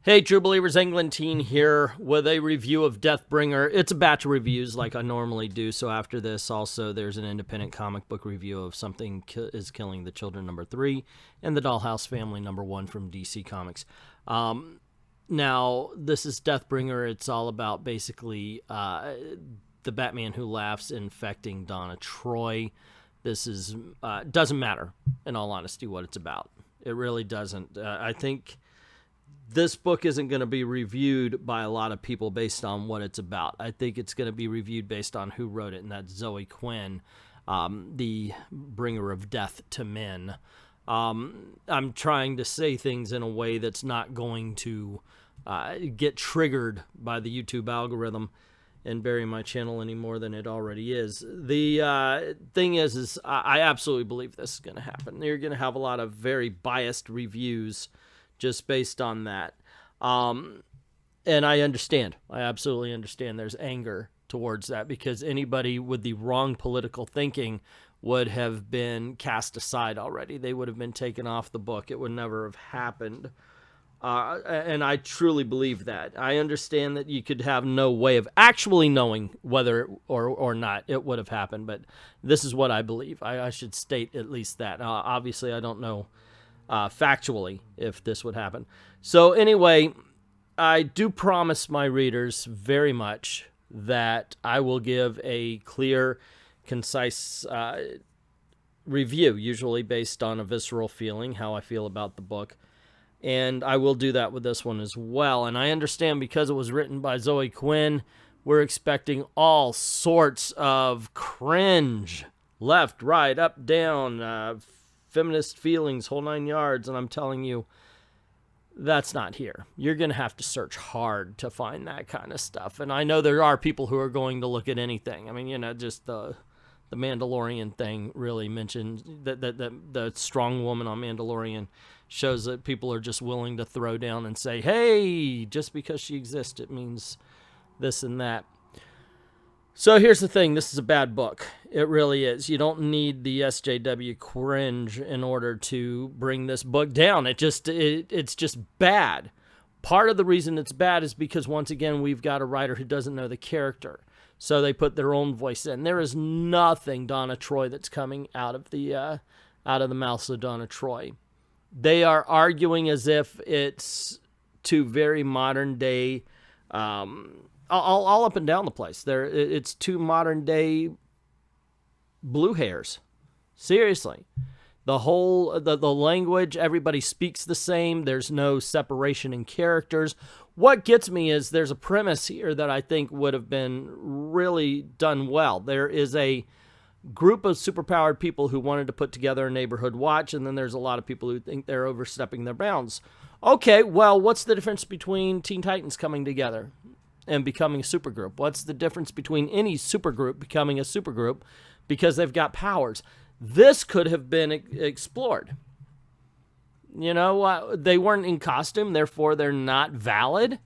Hey, True Believers, Englentine here with a review of Deathbringer. It's a batch of reviews like I normally do, so after this, also, there's an independent comic book review of Something is Killing the Children #3 and the Dollhouse Family #1 from DC Comics. Now, this is Deathbringer. It's all about basically the Batman Who Laughs infecting Donna Troy. This is doesn't matter, in all honesty, what it's about. It really doesn't. I think this book isn't going to be reviewed by a lot of people based on what it's about. I think it's going to be reviewed based on who wrote it, and that's Zoe Quinn, the bringer of death to men. I'm trying to say things in a way that's not going to get triggered by the YouTube algorithm and bury my channel any more than it already is. The thing is I absolutely believe this is going to happen. You're going to have a lot of very biased reviews just based on that. And I understand. I absolutely understand there's anger towards that because anybody with the wrong political thinking would have been cast aside already. They would have been taken off the book. It would never have happened. And I truly believe that. I understand that you could have no way of actually knowing whether or not it would have happened, but this is what I believe. I should state at least that. Obviously, I don't know factually if this would happen. So anyway, I do promise my readers very much that I will give a clear, concise review, usually based on a visceral feeling, how I feel about the book. And I will do that with this one as well. And I understand because it was written by Zoe Quinn, we're expecting all sorts of cringe. Left, right, up, down, feminist feelings, whole 9 yards. And I'm telling you, that's not here. You're going to have to search hard to find that kind of stuff. And I know there are people who are going to look at anything. I mean, you know, just the Mandalorian thing really mentioned that the strong woman on Mandalorian shows that people are just willing to throw down and say, hey, just because she exists, it means this and that. So here's the thing. This is a bad book. It really is. You don't need the SJW cringe in order to bring this book down. It's just bad. Part of the reason it's bad is because, once again, we've got a writer who doesn't know the character. So they put their own voice in. There is nothing Donna Troy that's coming out of the mouths of Donna Troy. They are arguing as if it's two very modern day, all up and down the place. It's two modern day blue hairs. Seriously. The whole, the language, everybody speaks the same. There's no separation in characters. What gets me is there's a premise here that I think would have been really done well. There is a group of superpowered people who wanted to put together a neighborhood watch, and then there's a lot of people who think they're overstepping their bounds. Okay, well, what's the difference between Teen Titans coming together and becoming a supergroup? What's the difference between any supergroup becoming a supergroup because they've got powers? This could have been explored. You know, they weren't in costume, therefore they're not valid.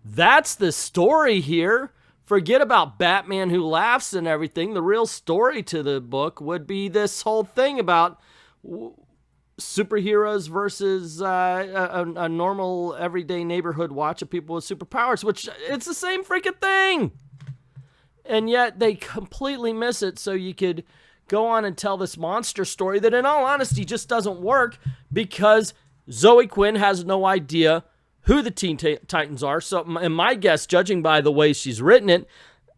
That's the story here. Forget about Batman Who Laughs and everything. The real story to the book would be this whole thing about superheroes versus a normal everyday neighborhood watch of people with superpowers, which it's the same freaking thing. And yet they completely miss it, so you could go on and tell this monster story that, in all honesty, just doesn't work because Zoe Quinn has no idea who the Teen Titans are. So, and my guess, judging by the way she's written it,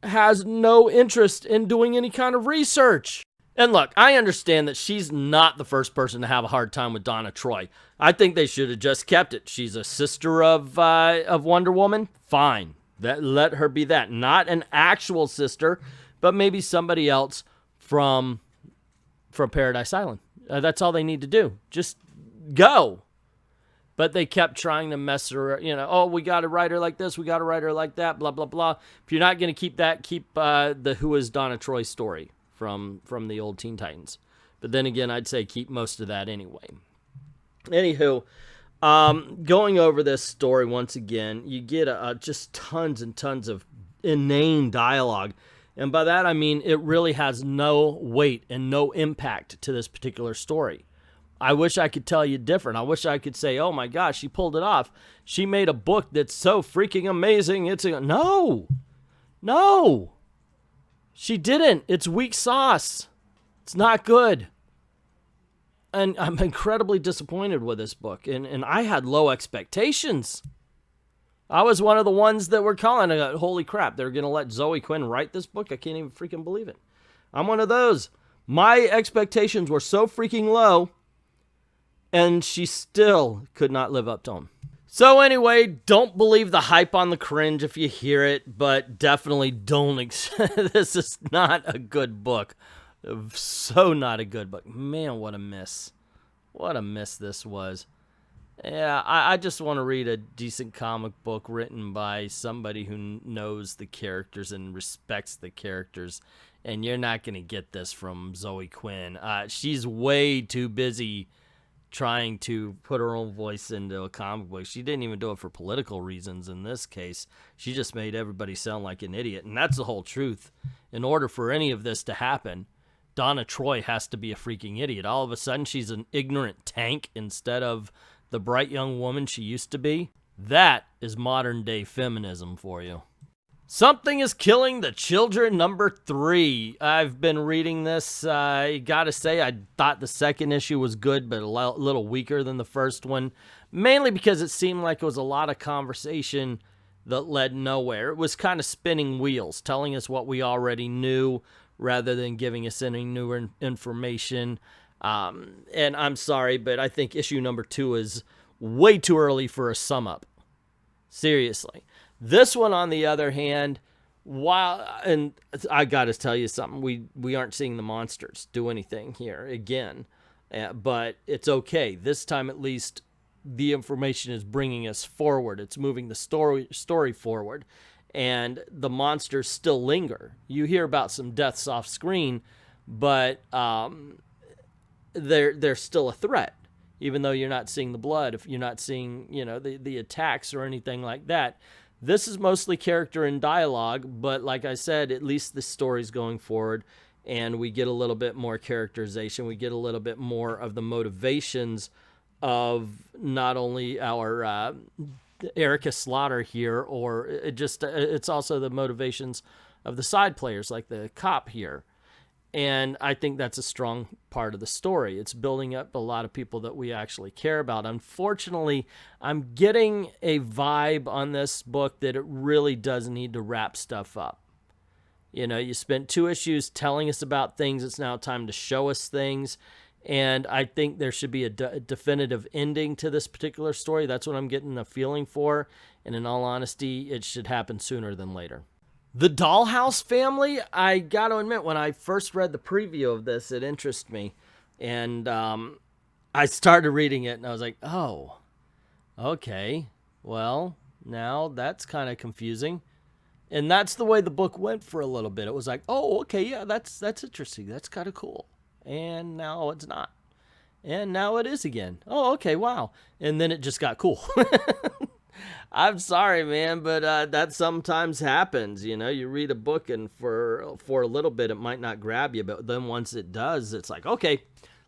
has no interest in doing any kind of research. And look, I understand that she's not the first person to have a hard time with Donna Troy. I think they should have just kept it. She's a sister of Wonder Woman. Fine. Let her be that. Not an actual sister, but maybe somebody else from Paradise Island. That's all they need to do. Just go. But they kept trying to mess her, you know, oh, we got a writer like this, we got a writer like that, blah, blah, blah. If you're not going to keep that, keep the Who is Donna Troy story from the old Teen Titans. But then again, I'd say keep most of that anyway. Anywho, going over this story once again, you get just tons and tons of inane dialogue. And by that, I mean it really has no weight and no impact to this particular story. I wish I could tell you different. I wish I could say, oh my gosh, she pulled it off. She made a book that's so freaking amazing. No. She didn't. It's weak sauce. It's not good. And I'm incredibly disappointed with this book. And I had low expectations. I was one of the ones that were calling it, holy crap, they're going to let Zoe Quinn write this book? I can't even freaking believe it. I'm one of those. My expectations were so freaking low, and she still could not live up to them. So anyway, don't believe the hype on the cringe if you hear it, but definitely don't. This is not a good book. So not a good book. Man, what a miss. What a miss this was. Yeah, I just want to read a decent comic book written by somebody who knows the characters and respects the characters. And you're not going to get this from Zoe Quinn. She's way too busy trying to put her own voice into a comic book. She didn't even do it for political reasons in this case. She just made everybody sound like an idiot. And that's the whole truth. In order for any of this to happen, Donna Troy has to be a freaking idiot. All of a sudden, she's an ignorant tank instead of the bright young woman she used to be. That is modern day feminism for you. Something is Killing the Children, number 3. I've been reading this. I gotta say, I thought the second issue was good, but a little weaker than the first one. Mainly because it seemed like it was a lot of conversation that led nowhere. It was kind of spinning wheels, telling us what we already knew rather than giving us any new information. And I'm sorry, but I think issue number 2 is way too early for a sum up. Seriously. This one, on the other hand, and I got to tell you something, we aren't seeing the monsters do anything here again, but it's okay. This time, at least, the information is bringing us forward. It's moving the story forward, and the monsters still linger. You hear about some deaths off screen, but they're still a threat, even though you're not seeing the blood. If you're not seeing, the attacks or anything like that. This is mostly character and dialogue, but like I said, at least the story's going forward, and we get a little bit more characterization. We get a little bit more of the motivations of not only our Erica Slaughter here, or it's also the motivations of the side players, like the cop here. And I think that's a strong part of the story. It's building up a lot of people that we actually care about. Unfortunately, I'm getting a vibe on this book that it really does need to wrap stuff up. You spent 2 issues telling us about things. It's now time to show us things. And I think there should be a definitive ending to this particular story. That's what I'm getting a feeling for. And in all honesty, it should happen sooner than later. The Dollhouse Family, I got to admit, when I first read the preview of this, it interested me. And I started reading it, and I was like, oh, okay. Well, now that's kind of confusing. And that's the way the book went for a little bit. It was like, oh, okay, yeah, that's interesting. That's kind of cool. And now it's not. And now it is again. Oh, okay, wow. And then it just got cool. I'm sorry, man, but that sometimes happens. You read a book, and for a little bit, it might not grab you. But then once it does, it's like, okay,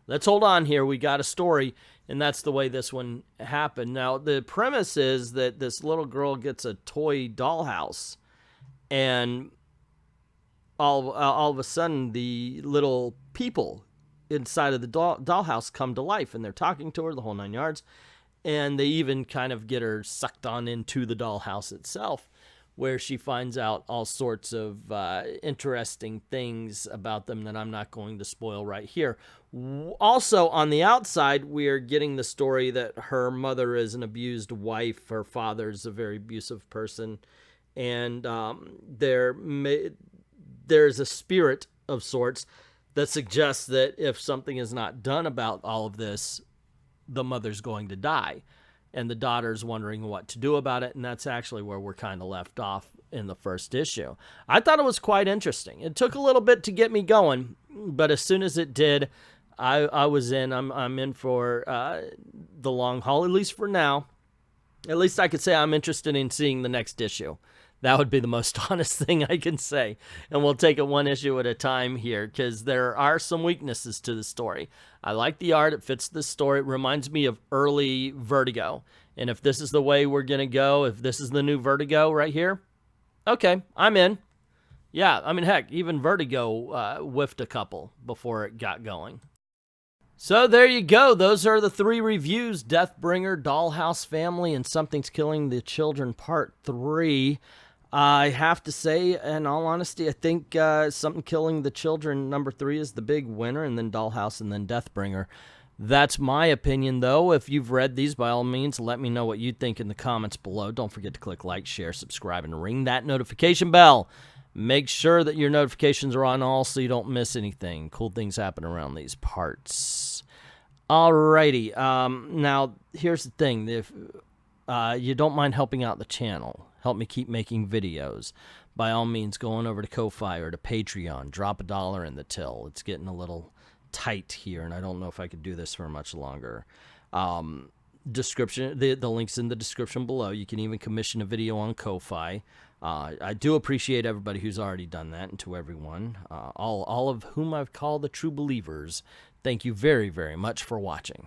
let's hold on here. We got a story. And that's the way this one happened. Now, the premise is that this little girl gets a toy dollhouse. And all of a sudden, the little people inside of the dollhouse come to life. And they're talking to her, the whole 9 yards. And they even kind of get her sucked on into the dollhouse itself, where she finds out all sorts of interesting things about them that I'm not going to spoil right here. Also, on the outside, we are getting the story that her mother is an abused wife. Her father's a very abusive person. And there's a spirit of sorts that suggests that if something is not done about all of this, the mother's going to die, and the daughter's wondering what to do about it. And that's actually where we're kind of left off in the first issue. I thought it was quite interesting. It took a little bit to get me going, but as soon as it did, I was in. I'm in for the long haul, at least for now. At least I could say I'm interested in seeing the next issue. That would be the most honest thing I can say. And we'll take it one issue at a time here, because there are some weaknesses to the story. I like the art. It fits the story. It reminds me of early Vertigo. And if this is the way we're going to go, if this is the new Vertigo right here, okay, I'm in. Yeah, I mean, heck, even Vertigo whiffed a couple before it got going. So there you go. Those are the 3 reviews: Deathbringer, Dollhouse Family, and Something's Killing the Children Part 3. I have to say, in all honesty, I think Something Killing the Children number 3 is the big winner, and then Dollhouse, and then Deathbringer. That's my opinion, though. If you've read these, by all means, let me know what you think in the comments below. Don't forget to click like, share, subscribe, and ring that notification bell. Make sure that your notifications are on all so you don't miss anything. Cool things happen around these parts. Alrighty. Now, here's the thing. If you don't mind helping out the channel, help me keep making videos, by all means, go on over to Ko-Fi or to Patreon. Drop $1 in the till. It's getting a little tight here, and I don't know if I could do this for much longer. Description, the link's in the description below. You can even commission a video on Ko-Fi. I do appreciate everybody who's already done that, and to everyone, all of whom I've called the true believers, thank you very, very much for watching.